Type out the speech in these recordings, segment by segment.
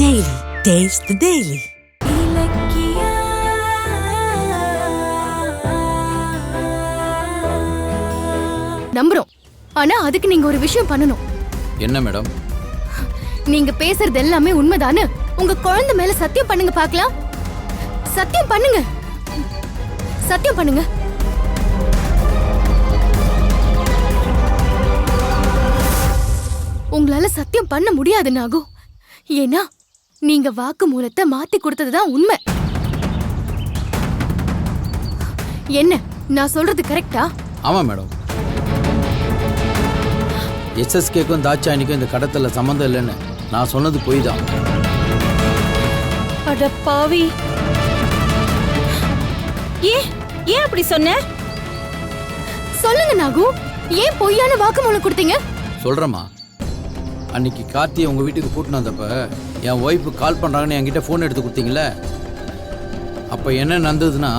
Daily. Taste the Daily. நம்புறோம். ஆனா அதுக்கு நீங்க ஒரு விஷயம் பண்ணணும். என்ன மேடம்? நீங்க பேசுறது எல்லாமே உண்மைதானே? உங்க குழந்தை மேல சத்தியம் பண்ணுங்க பார்க்கலாம். சத்தியம் பண்ணுங்க. சத்தியம் பண்ணுங்க. உங்களால சத்தியம் பண்ண முடியாது நாகு. ஏன்னா நீங்க வாக்கு மூலத்தை மாத்தி கொடுத்ததுதான் உண்மை. என்ன நான் சொல்றது கரெக்டா? ஆமா மேடம். எஸ்எஸ்கேக்கும் தாட்சாயணிக்கும் இந்த கடத்தல சம்மந்தம் இல்லைன்னு நான் சொன்னது பொய் தான். அட பாவி, ஏன் அப்படி சொன்ன? சொல்லுங்க நாகு, ஏன் பொய்யான வாக்குமூலம் கொடுத்தீங்க? சொல்றேம்மா. அன்னைக்கு கார்த்தியை உங்க வீட்டுக்கு கூட்டினு வந்தப்ப என் ஒய்ஃபு கால் பண்றாங்கன்னு என்கிட்ட ஃபோன் எடுத்து கொடுத்தீங்களே, அப்ப என்ன நடந்ததுன்னா,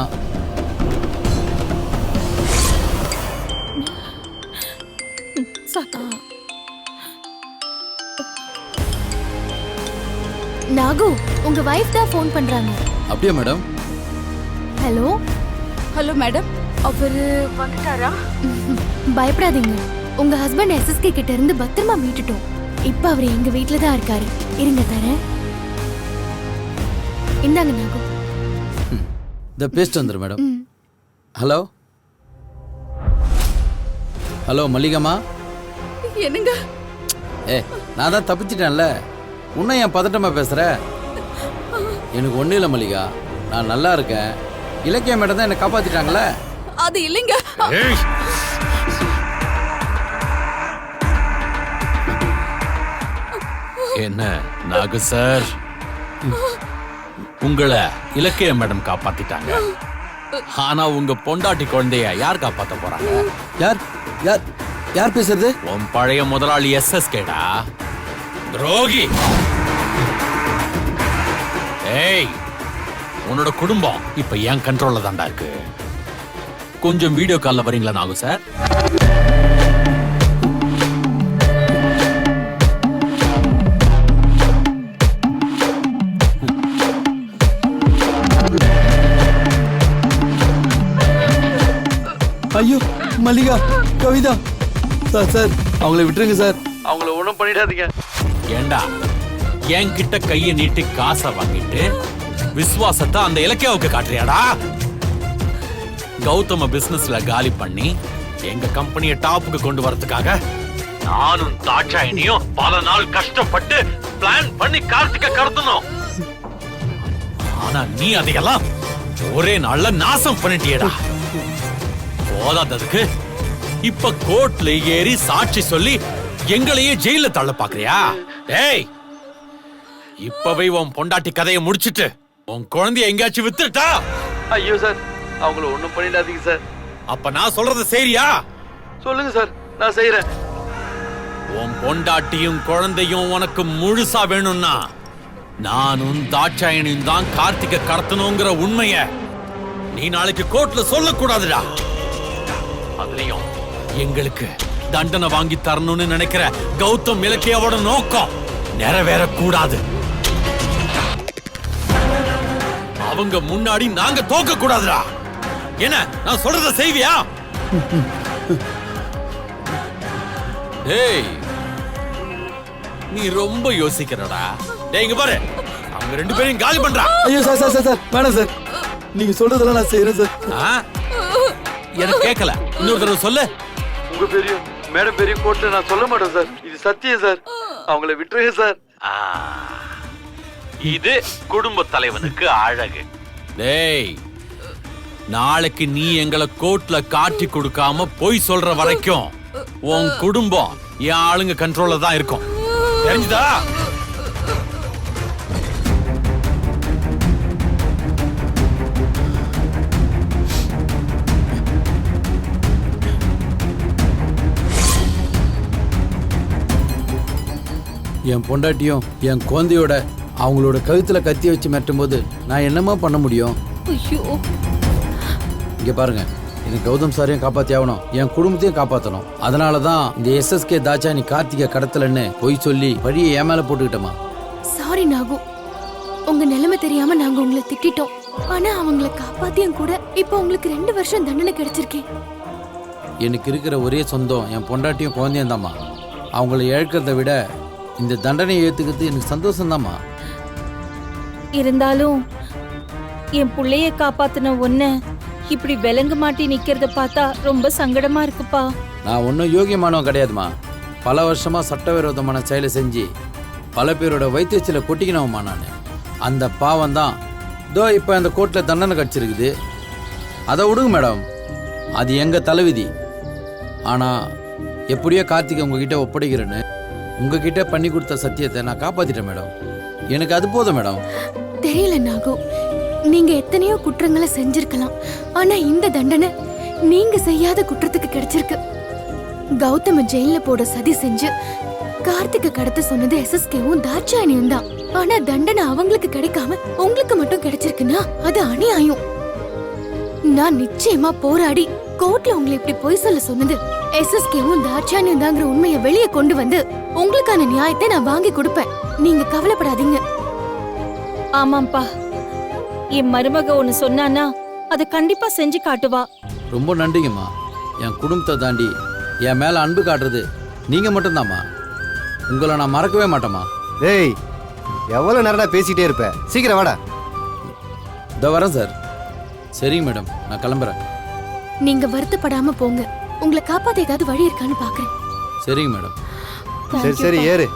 நாகு உங்க வைஃப் தான் ஃபோன் பண்றாங்க. அப்படியே மேடம்? ஹலோ ஹலோ மேடம், அவரு வந்துட்டாரா? பயப்படாதீங்க, உங்க ஹஸ்பண்ட் எஸ்எஸ்கே கிட்ட இருந்து பத்திரமா மீட்டுட்டோம். இப்ப அவர் எங்க வீட்ல தான் இருக்காரு. இருங்க தரேன். இந்தாங்க நாகு. இந்த பேஸ்ட் வந்துரு மேடம். Hello hello மல்லிகம்மா. என்னங்க? நான் தான் தப்பிச்சிட்டேன்ல, உன்னை என் பதட்டமா பேசுற? எனக்கு ஒன்றும் இல்லை மல்லிகா, நான் நல்லா இருக்கேன். இலக்கிய மேடம் தான் என்னை காப்பாத்திட்டாங்களே. அது இல்லைங்க. என்ன நாகு சார், உங்களை இலக்கிய மேடம் காப்பாத்திட்டாங்க. ஆனா உங்க பொண்டாட்டி குழந்தைய யார் காப்பாத்த போறாங்க? யார் யார் யார் பேசுறது? உன் பழைய முதலாளி எஸ்எஸ்கேடா, துரோகி. ஏய், உன்னோட குடும்பம் இப்ப என் கண்ட்ரோல்ல தான்டா இருக்கு. கொஞ்சம் வீடியோ கால்ல வரீங்களா நாகு சார்? ஐயோ மல்லிகா, கவிதா சார், சார் அவங்கள விட்டுருங்க சார், அவங்கள ஒன்றும் பண்ணிடாதீங்க. ஏண்டா என்கிட்ட கைய நீட்டி காசை வாங்கிட்டு விசுவாசத்தை அந்த இலக்கியாவுக்கு காட்டுறியாடா? கௌதம பிசினஸ்ல காலி பண்ணி எங்க கம்பெனியை டாப்புக்கு கொண்டு வரதுக்காக நானும் தாட்சாயினியும் பல நாள் கஷ்டப்பட்டு பிளான் பண்ணி கார்த்திகை கடத்தணும். ஆனா நீ அதையெல்லாம் ஒரே நாள்ல நாசம் பண்ணிட்டியடா. போதாததுக்கு இப்ப கோர்ட்ல ஏறி சாட்சி சொல்லி எங்களையே ஜெயில தள்ள பாக்குறியா? டேய், இப்பவே உன் பொண்டாட்டி கதையை முடிச்சிட்டு உன் குழந்தைய எங்கேயாச்சும் வித்துட்டா? ஐயோ சார், அவங்கள ஒன்றும் பண்ணிடாதீங்க சார். அப்ப நான் சொல்றது சரியா? சொல்லுங்க சார், நான் செய்யறேன். உன் பொண்டாட்டியும் குழந்தையும் உனக்கு முழுசா வேணும்னா நானும் தாட்சாயணியும் தான் கார்த்திகை கடத்தணுங்கிற உண்மைய நீ நாளைக்கு கோர்ட்ல சொல்லக்கூடாதுடா. அதுலயும் எங்களுக்கு தண்டனை வாங்கி தரணும்னு நினைக்கிற கௌதம் இலக்கியாவோட நோக்கம் நிறைவேறக்கூடாது. அவங்க முன்னாடி நாங்க தோக்க கூடாதுடா. என்ன நான் சொல்றத செய்வியா? டேய், நீ ரொம்ப யோசிக்கிறடா. டேய் இங்க பாரு, அவங்க ரெண்டு பேரையும் காலி பண்றா. ஐயோ சார் சார் சார் வேணாம் சார், நீங்க சொல்றதெல்லாம் நான் செய்யறேன் சார். எனக்கு கேட்கல, இன்னொரு தடவை சொல்லு. உங்க பெரிய மேடம் பெரிய கோர்ட்ல நான் சொல்ல மாட்டேன் சார், இது சத்தியம் சார். அவங்கள விட்டுருங்க சார். இது குடும்ப தலைவனுக்கு அழகு. டேய், நாளைக்கு நீ எங்களை கோர்ட்ல காட்டி கொடுக்காம போய் சொல்ற வரைக்கும் உன் குடும்பம் என் ஆளுங்க கண்ட்ரோல்ல தான் இருக்கும். தெரிஞ்சுதா? என் பொண்டாட்டியும் என் குழந்தையோட அவங்களோட கழுத்துல கத்தி வச்சு மிரட்டும் போது நான் என்னமா பண்ண முடியும்? ஐயோ, இங்க பாருங்க, எனக்கு கௌதம் சாரையும் காப்பாத்தி ஆகணும், என் குடும்பத்தையும் காப்பாற்றணும். அதனாலதான் இந்த எஸ்எஸ்கே தாட்சாயணி கார்த்திகை கடத்தலன்னு பொய் சொல்லி பழியை என் மேல போட்டுக்கிட்டமா. சாரி நாகு, உங்க நிலைமை தெரியாம நாங்க உங்களை திட்டிட்டோம். ஆனா அவங்கள காப்பாத்தியும் கூட இப்போ உங்களுக்கு 2 வருஷம் தண்டனை கிடைச்சிருக்கேன். எனக்கு இருக்கிற ஒரே சொந்தம் என் பொண்டாட்டியும் குழந்தையும் தாம்மா. அவங்கள இழக்கிறத விட இந்த தண்டனையை ஏற்றுக்கிறது எனக்கு சந்தோஷம்தாம்மா. இருந்தாலும் என் புள்ளைய காப்பாத்தின ஒன்ன இப்படி விலங்கு மாட்டி நிக்கிறத பார்த்தா ரொம்ப சங்கடமா இருக்குப்பா. நான் ஒன்றும் யோகியமானவன் கிடையாதுமா. பல வருஷமா சட்டவிரோதமான செயலை செஞ்சு பல பேரோட வைத்தியச்சில கொட்டிக்கினவம்மா நான். அந்த பாவம் தான் இதோ இப்போ அந்த கோர்ட்டில் தண்டனை கிடச்சிருக்குது. அதை விடுங்க மேடம், அது எங்கள் தலைவிதி. ஆனால் எப்படியோ கார்த்திகை உங்ககிட்ட ஒப்படைக்கிறேன்னு உங்ககிட்ட பண்ணி கொடுத்த சத்தியத்தை நான் காப்பாற்றிட்டேன் மேடம். எனக்கு அது போதும் மேடம். தெரியல நாகு, நீங்க எத்தனையோ குற்றங்களை செஞ்சிருக்கலாம். ஆனா இந்த தண்டனை நீங்க செய்யாத குற்றத்துக்கு கிடைச்சிருக்கு. கௌதம ஜெயில போட சதி செஞ்சு கார்த்திகை கடத்த சொன்னது SSKவும் தாட்சாயணியும் தான். ஆனா தண்டனை அவங்களுக்கு கிடைக்காம உங்களுக்கு மட்டும் கிடைச்சிருக்குன்னா அது அநியாயம். நான் நிச்சயமா போராடி கோர்ட்ல உங்களை இப்படி பொய் சொல்ல சொன்னது SSKவும் தாட்சாயணியும் தாங்கிற உண்மையை வெளியே கொண்டு வந்து உங்களுக்கான நியாயத்தை நான் வாங்கி கொடுப்பேன். நீங்க கவலைப்படாதீங்க. ஆமாம்பா, என் மருமக ஒன்னு சொன்னானா அதை கண்டிப்பா செஞ்சு காட்டுவா. ரொம்ப நன்றிங்கம்மா. என் குடும்பத்தை தாண்டி என் மேலே அன்பு காட்டுறது நீங்கள் மட்டும்தாம்மா. உங்களை நான் மறக்கவே மாட்டேம்மா. டேய், எவ்வளோ நேரடா பேசிட்டே இருப்ப? சீக்கிரம் வாடா. இதோ வரேன் சார். சரிங்க மேடம், நான் கிளம்புறேன். நீங்க வருத்தப்படாம போங்க. உங்களை காப்பாத்த ஏதாவது வழி இருக்கான்னு பாக்குறேன். சரிங்க மேடம். சரி சரி ஏறு.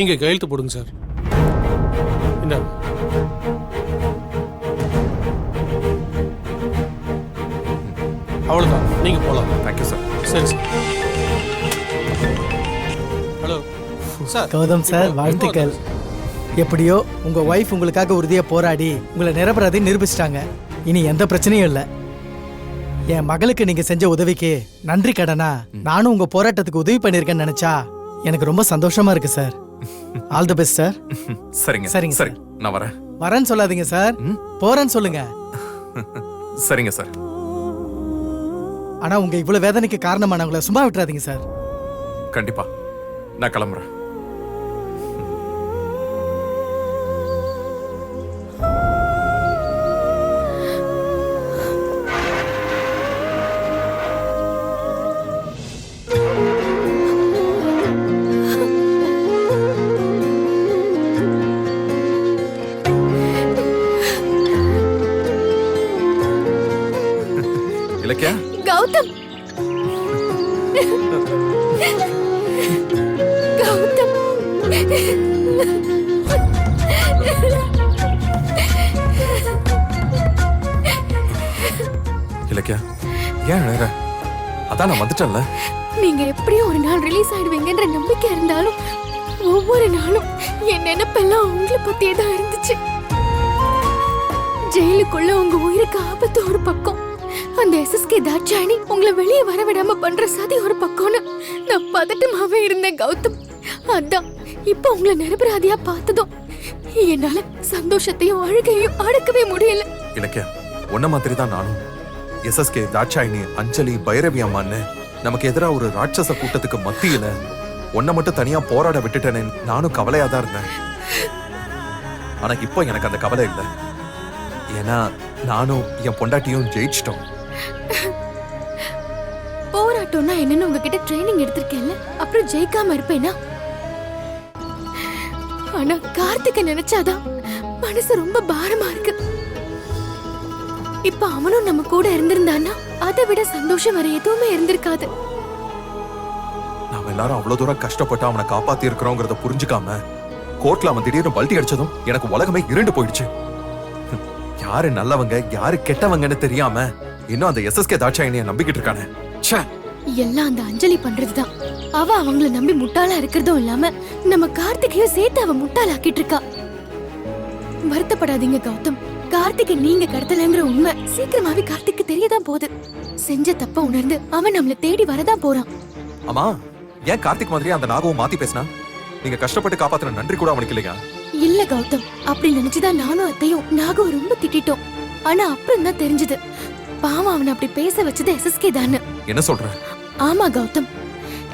இங்கே கையெழுத்து போடுங்க சார். இந்த அவ்வளோதான், நீங்கள் போகலாம். Thank you sir. சரி sir. Hello sir. Gautham sir, வாழ்த்துக்கள். எப்படியோ உங்க ஒய்ஃப் உங்களுக்காக உறுதியா போராடி உங்களை நிரபராதி நிரூபிச்சிட்டாங்க. இனி எந்த பிரச்சனையும் இல்லை. என் மகளுக்கு நீங்க செஞ்ச உதவிக்கு நன்றி கடனா நானும் உங்க போராட்டத்துக்கு உதவி பண்ணிருக்கேன்னு நினைச்சா எனக்கு ரொம்ப சந்தோஷமா இருக்கு sir. All the best sir. சரிங்க சரிங்க சரி, சார். நான் வரேன். வரேன்னு சொல்லாதீங்க சார், போறேன்னு சொல்லுங்க. சரிங்க சார். ஆனா உங்க இவ்வளவு வேதனைக்கு காரணமானவங்கள சும்மா விட்டுறாதீங்க சார். கண்டிப்பா நான் கிளம்புறேன். இலக்கியா, கௌதம், கௌதம், இலக்கியா ஏன் அழற? அதான் நான் வந்துட்டேன்ல. நீங்க எப்படியும் ஒரு நாள் ரிலீஸ் ஆயிடுவீங்கன்ற நம்பிக்கை இருந்தாலும் ஒவ்வொரு நாளும் என் நினைப்பெல்லாம் உங்களை பத்தியே தான் இருந்துச்சு. ஜெயிலுக்குள்ள உங்க உயிருக்கு ஆபத்து ஒரு பக்கம், அந்த SSK தாட்சாயணி உங்களை வெளியே வர விடாம பண்ற சதி ஒரு பக்கம்னு நான் பதட்டமாவே இருந்தேன் கௌதம். அதான் இப்ப உங்களை நிரபராதியா பார்த்ததும் என்னால சந்தோஷத்தையும் அழுகையும் அடக்கவே முடியல. இலக்கியா, உன்ன மாதிரி தான் நானும். SSK, தாட்சாயினி, அஞ்சலி, பைரவி அம்மான்னு நமக்கு எதிரா ஒரு ராட்சச கூட்டத்துக்கு மத்தியில உன்னை மட்டும் தனியா போராட விட்டுட்டேன்னு நானும் கவலையா தான் இருந்தேன். ஆனா இப்போ எனக்கு அந்த கவலை இல்லை. ஏன்னா நானும் என் பொண்டாட்டியும் ஜெயிச்சிட்டோம். போராட்டம்னா என்னன்னு உங்ககிட்ட ட்ரைனிங் எடுத்திருக்கேன்ல, அப்புறம் ஜெயிக்காம இருப்பேனா? ஆனா கார்த்திகை நினைச்சாதான் மனசு ரொம்ப பாரமா இருக்கு. இப்ப அவனும் நம்ம கூட இருந்திருந்தான்னா அதை விட சந்தோஷம் வேற எதுவுமே இருந்திருக்காது. நாம எல்லாரும் அவ்வளவு தூரம் கஷ்டப்பட்டு அவனை காப்பாத்தி இருக்கிறோங்கிறத புரிஞ்சுக்காம கோர்ட்ல அவன் திடீர்னு பல்ட்டி அடிச்சதும் எனக்கு உலகமே இருண்டு போயிடுச்சு. யாரு நல்லவங்க யாரு கெட்டவங்கன்னு தெரியாம இன்னும் அந்த SSK தாட்சாயினிய நம்பிக்கிட்டு இருக்கானே. எல்லாம் அந்த அஞ்சலி பண்றதுதான். அவ அவங்கள நம்பி முட்டாளா இருக்கிறதும் இல்லாம நம்ம கார்த்திகையும் சேர்த்து அவ முட்டாளாக்கிட்டு இருக்கா. வருத்தப்படாதீங்க கௌதம், கார்த்திகை நீங்க கடத்தலங்கிற உண்மை சீக்கிரமாவே கார்த்திக்கு தெரியதான் போகுது. செஞ்ச தப்ப உணர்ந்து அவன் நம்மள தேடி வரதான் போறான். ஆமா, ஏன் கார்த்திக் மாதிரி அந்த நாகவும் மாத்தி பேசினா? நீங்க கஷ்டப்பட்டு காப்பாத்துற நன்றி கூட அவனுக்கு இல்லையா? இல்ல கௌதம், அப்படி நினைச்சுதான் நானும் அத்தையும் நாகும் ரொம்ப திட்டிட்டோம். ஆனா அப்புறம் தான் தெரிஞ்சது பாவம் அவனை அப்படி பேச வச்சது எஸ்எஸ்கே தானு. என்ன சொல்ற? ஆமா கௌதம்,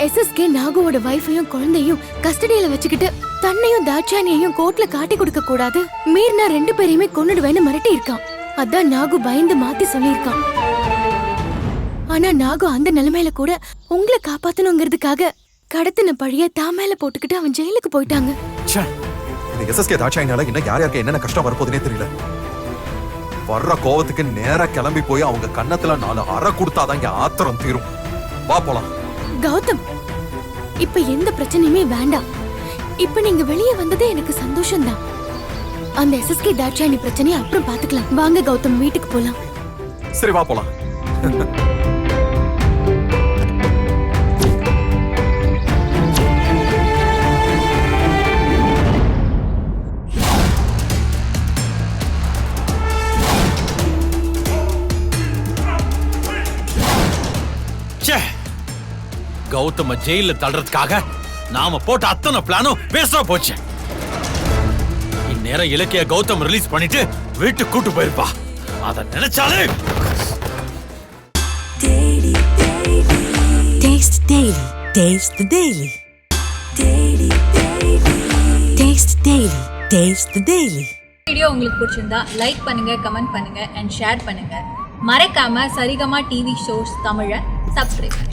எஸ்எஸ்கே நாகுவோட வைஃபையும் குழந்தையும் கஸ்டடியில வச்சுக்கிட்டு தன்னையும் தாட்சாயணியையும் கோர்ட்ல காட்டி கொடுக்க கூடாது, மீறினா 2 பேரையுமே கொன்னுடுவேன்னு மிரட்டி இருக்கான். அதான் நாகு பயந்து மாத்தி சொல்லியிருக்கான். ஆனா நாகு அந்த நிலைமையில கூட உங்களை காப்பாத்தணுங்கிறதுக்காக கடத்தின பழிய தான் மேல போட்டுக்கிட்டு அவன் ஜெயிலுக்கு போயிட்டாங்க. இந்த எஸ்எஸ்கே தாட்சாயினால இன்னும் யார் யாருக்கு என்னென்ன கஷ்டம் வரப்போதுனே தெரியல. வர்ற கோவத்துக்கு நேரா கிளம்பி போய் அவங்க கன்னத்துல 4 அறை கொடுத்தாதான் இங்க ஆத்திரம் தீரும். வா போலாம். கௌதம், இப்ப எந்த பிரச்சனையுமே வேண்டாம். இப்ப நீங்க வெளியே வந்ததே எனக்கு சந்தோஷம்தான். அந்த எஸ்எஸ்கே தாட்சாயணி பிரச்சனையை அப்புறம் பாத்துக்கலாம். வாங்க கௌதம், வீட்டுக்கு போலாம். சரி வா போலாம். கௌதம ஜெயில தள்ளுறதுக்காக நாம போட்ட அத்தனை பிளானும் வேஸ்டா போச்சு. இந்நேரம் இலக்கிய கௌதம் ரிலீஸ் பண்ணிட்டு வீட்டுக்கு கூட்டு போயிருப்பா. அத நினைச்சாலே Taste the Daily. Taste the Daily. Taste the Daily. Taste the Daily. Video உங்களுக்கு பிடிச்சிருந்தா லைக் பண்ணுங்க, கமெண்ட் பண்ணுங்க அண்ட் ஷேர் பண்ணுங்க. மறக்காம சரிகமா டிவி ஷோஸ் தமிழை சப்ஸ்கிரைப் பண்ணுங்க.